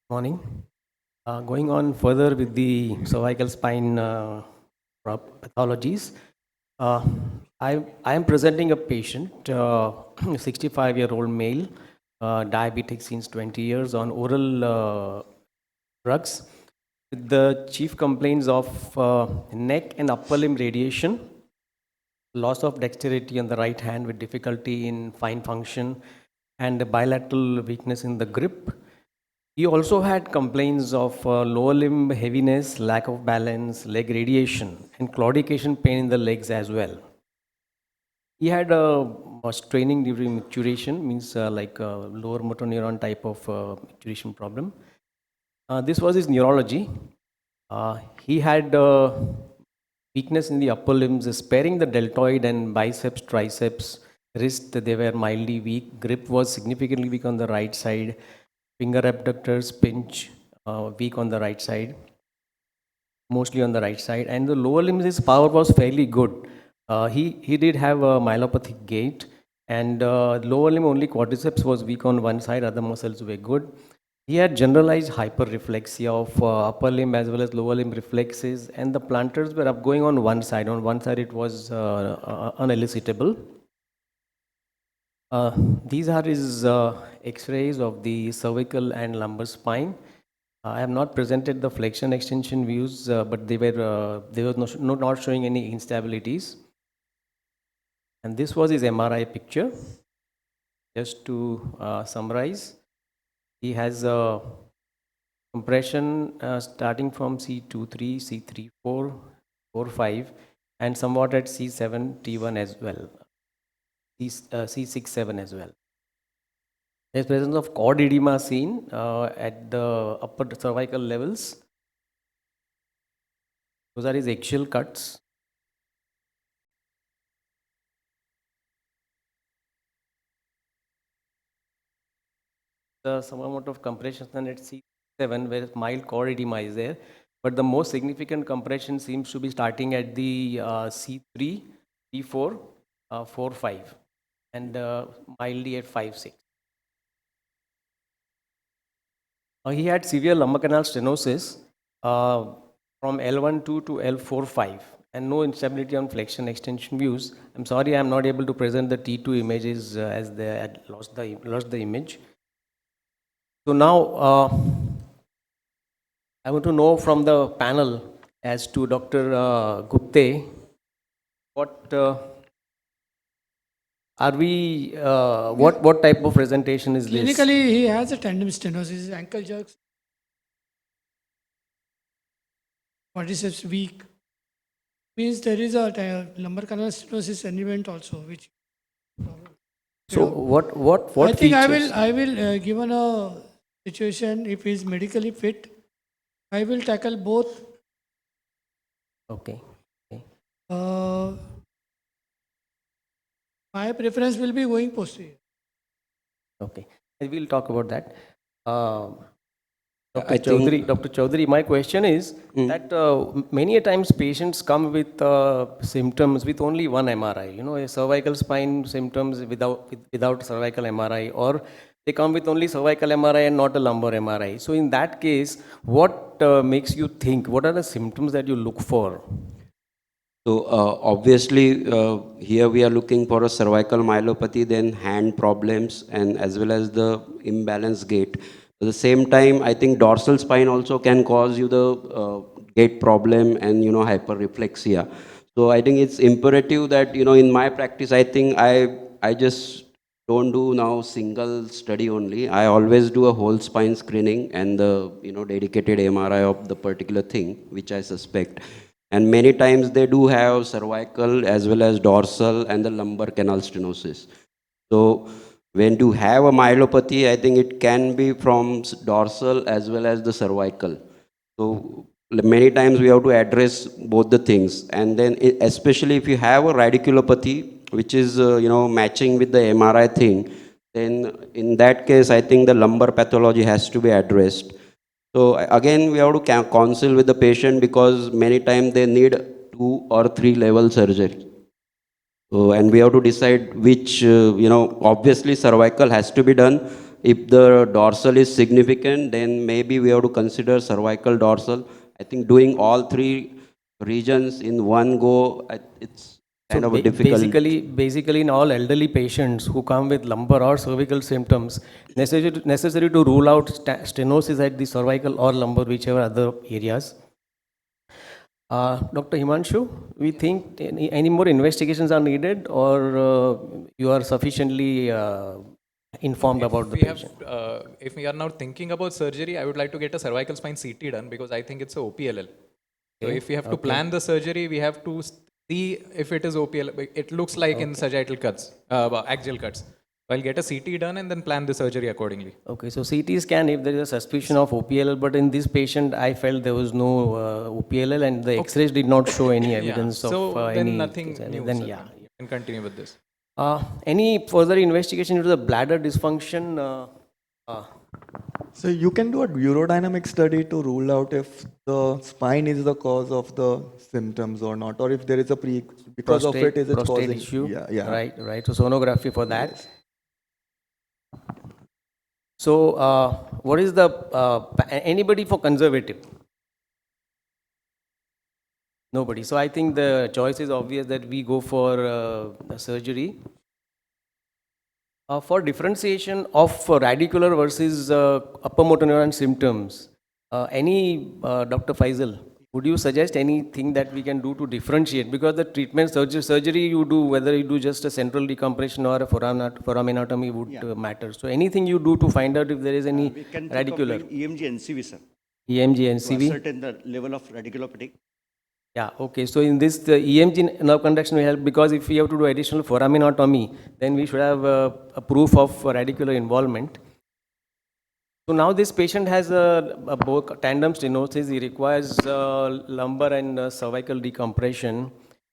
Morning. Going on further with the cervical spine pathologies, uh, I am presenting a patient, 65-year-old male, diabetic since 20 years on oral drugs, with the chief complaints of neck and upper limb radiation, loss of dexterity on the right hand with difficulty in fine function, and bilateral weakness in the grip. He also had complaints of lower limb heaviness, lack of balance, leg radiation, and claudication pain in the legs as well. He had a straining during maturation, means like a lower motor neuron type of maturation problem. This was his neurology. He had weakness in the upper limbs, sparing the deltoid and biceps, triceps, wrist, they were mildly weak. Grip was significantly weak on the right side. Finger abductors, pinch, weak on the right side, mostly on the right side. And the lower limbs, his power was fairly good. He did have a myelopathic gait, and lower limb only quadriceps was weak on one side, other muscles were good. He had generalized hyperreflexia of upper limb as well as lower limb reflexes, and the plantars were up going on one side. On one side, it was unelicitable. These are his x-rays of the cervical and lumbar spine. I have not presented the flexion extension views, but they were not showing any instabilities. And this was his MRI picture. Just to summarize, he has a compression starting from C23, C34, 4, 5, and somewhat at C7, T1 as well, C6, 7 as well. There's presence of cord edema seen at the upper cervical levels. Those are his axial cuts. Some amount of compression at C7 where mild cord edema is there, but the most significant compression seems to be starting at the C3, T4, 4, 5, and mildly at 5, 6. He had severe lumbar canal stenosis from L12 to L45 and no instability on flexion extension views. I'm sorry I'm not able to present the T2 images as they had lost the image. So now I want to know from the panel as to Dr. Gupte, what what type of presentation is this? Clinically, he has a tandem stenosis, ankle jerks, quadriceps weak. Means there is a lumbar canal stenosis element also, which. So what I think features? I will given a situation, if he is medically fit, I will tackle both. Okay. Uh, my preference will be going posterior. Okay, and we'll talk about that. I think Dr. Chaudhary, my question is that many a times patients come with symptoms with only one MRI, a cervical spine symptoms without cervical MRI, or they come with only cervical MRI and not a lumbar MRI. So in that case, what makes you think, what are the symptoms that you look for? so. Obviously, here we are looking for a cervical myelopathy, then hand problems, and as well as the imbalanced gait. At the same time, I think dorsal spine also can cause you the gait problem and hyperreflexia. So I think it's imperative that in my practice, I think I just don't do now single study only. I always do a whole spine screening and the dedicated MRI of the particular thing which I suspect. And many times they do have cervical as well as dorsal and the lumbar canal stenosis. So when you have a myelopathy, I think it can be from dorsal as well as the cervical. So many times we have to address both the things. And then especially if you have a radiculopathy, which is matching with the MRI thing, then in that case, I think the lumbar pathology has to be addressed. So again, we have to counsel with the patient because many times they need 2 or 3 level surgery. So, and we have to decide which, obviously cervical has to be done. if the dorsal is significant, then maybe we have to consider cervical dorsal. I think doing all three regions in one go, it's So kind of a difficult. basically, in all elderly patients who come with lumbar or cervical symptoms, necessary to rule out stenosis at the cervical or lumbar, whichever other areas. Dr. Himanshu, we think any more investigations are needed, or you are sufficiently informed about the patient? If we are now thinking about surgery, I would like to get a cervical spine CT done because I think it's a OPLL. So Okay, if we have to plan the surgery, we have to see if it is OPLL. It looks like in sagittal cuts, axial cuts. So I'll get a CT done and then plan the surgery accordingly. Okay, so CT scan if there is a suspicion of OPLL, but in this patient, I felt there was no OPLL and the X-rays did not show any evidence So of then any. nothing new. Then sir. yeah. You can continue with this. Any further investigation into the bladder dysfunction? So you can do a urodynamic study to rule out if the spine is the cause of the symptoms or not, or if there is a because of it is it prostate causing issue. Yeah, yeah. Right. So sonography for that. Yes. So what is the anybody for conservative? Nobody. So I think the choice is obvious that we go for surgery. For differentiation of radicular versus upper motor neuron symptoms, Dr. Faisal, would you suggest anything that we can do to differentiate? Because the treatment surgery you do, whether you do just a central decompression or a foraminectomy would matter. So anything you do to find out if there is any We can think radicular, of doing EMG NCV, sir, EMG, to NCV? ascertain the level of radiculopathy. Yeah, okay. So in this, the EMG nerve conduction will help, because if we have to do additional foraminectomy, then we should have a proof of radicular involvement. So now this patient has a tandem stenosis. He requires lumbar and cervical decompression.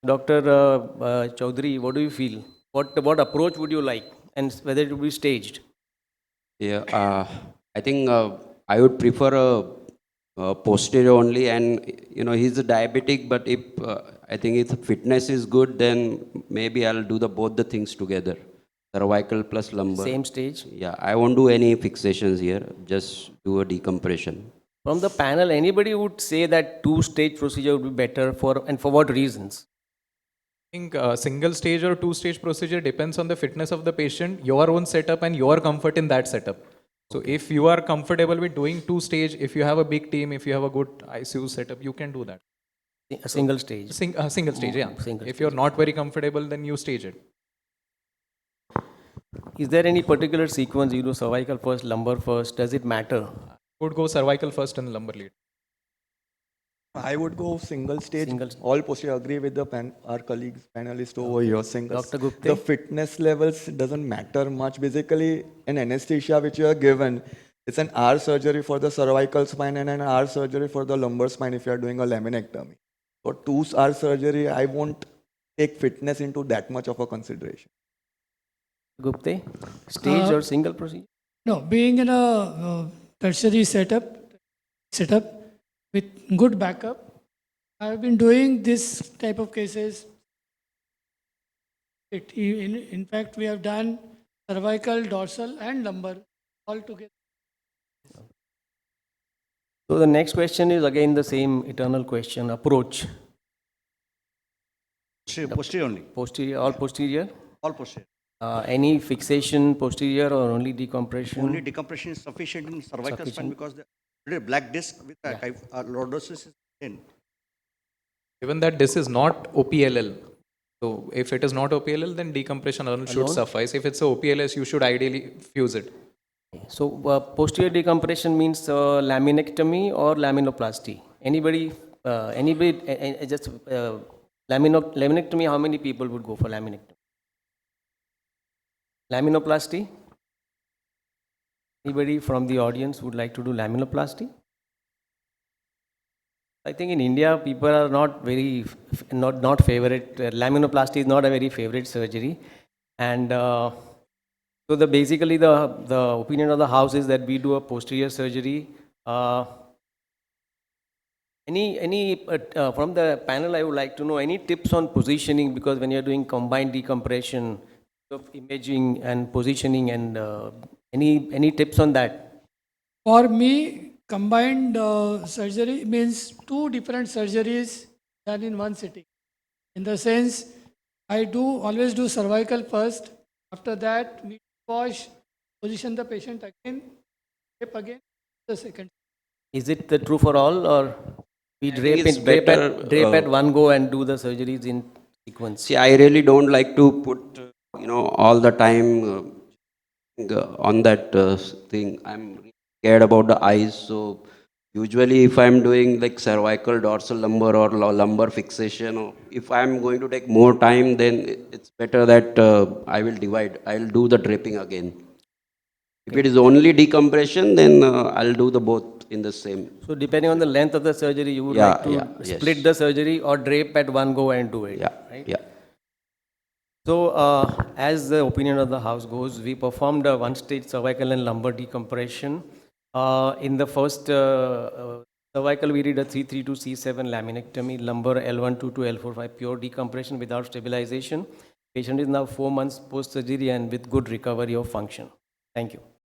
Dr. Chaudhary, what do you feel? What approach would you like, and whether it would be staged? Yeah, I think I would prefer a posterior only, and he's a diabetic. But if I think if fitness is good, then maybe I'll do both the things together, cervical plus lumbar. Same stage. Yeah, I won't do any fixations here. Just do a decompression. From the panel, anybody would say that two-stage procedure would be better and for what reasons? I think single stage or two stage procedure depends on the fitness of the patient, your own setup, and your comfort in that setup. So if you are comfortable with doing two stage, if you have a big team, if you have a good ICU setup, you can do that. A single stage. Single stage, yeah. Single If you're not very comfortable, then you stage it. Is there any particular sequence you do cervical first, lumbar first? Does it matter? Would go cervical first and lumbar lead. I would go single stage. Single- All posterior. Agree with our colleagues, panelists over here. Single. Dr. Gupte? The fitness levels doesn't matter much. Basically, an anesthesia which you are given, it's an hour surgery for the cervical spine and an hour surgery for the lumbar spine if you are doing a laminectomy. For 2 hour surgery, I won't take fitness into that much of a consideration. Gupte? Stage or single procedure? No, being in a tertiary setup with good backup, I have been doing this type of cases. In fact, we have done cervical, dorsal, and lumbar all together. So the next question is again the same eternal question, approach. Posterior only, Posterior, all posterior? all posterior. Any fixation posterior or only decompression? Only decompression is sufficient in cervical spine because the black disc with lordosis is thin. Given that this is not OPLL, so if it is not OPLL, then decompression alone should suffice. If it's a OPLS, you should ideally fuse it. So posterior decompression means laminectomy or laminoplasty? Anybody, laminectomy, how many people would go for laminectomy? Laminoplasty? Anybody from the audience would like to do laminoplasty? I think in India, people are not favorite. Laminoplasty is not a very favorite surgery, and so basically the opinion of the house is that we do a posterior surgery. Any from the panel, I would like to know any tips on positioning, because when you're doing combined decompression of imaging and positioning and Any tips on that? For me, combined surgery means two different surgeries done in one sitting. In the sense, I do always do cervical first. After that, we wash, position the patient again, tape again, the second. Is it the true for all, or we I think it's drape better. at one go and do the surgeries in sequence? See, I really don't like to put, all the time on that thing. I'm really scared about the eyes. So usually if I'm doing like cervical, dorsal lumbar or lumbar fixation, or if I'm going to take more time, then it's better that I will divide. I'll do the draping again. If it is only decompression, then I'll do the both in the same. So depending on the length of the surgery, you would Yeah, like to yeah, split yes. the surgery or drape at one go and do it, Yeah, right? yeah. So, as the opinion of the house goes, we performed a one-stage cervical and lumbar decompression. In the first cervical, we did a C3 to C7 laminectomy, lumbar L12 to L45 pure decompression without stabilization. Patient is now 4 months post-surgery and with good recovery of function. Thank you.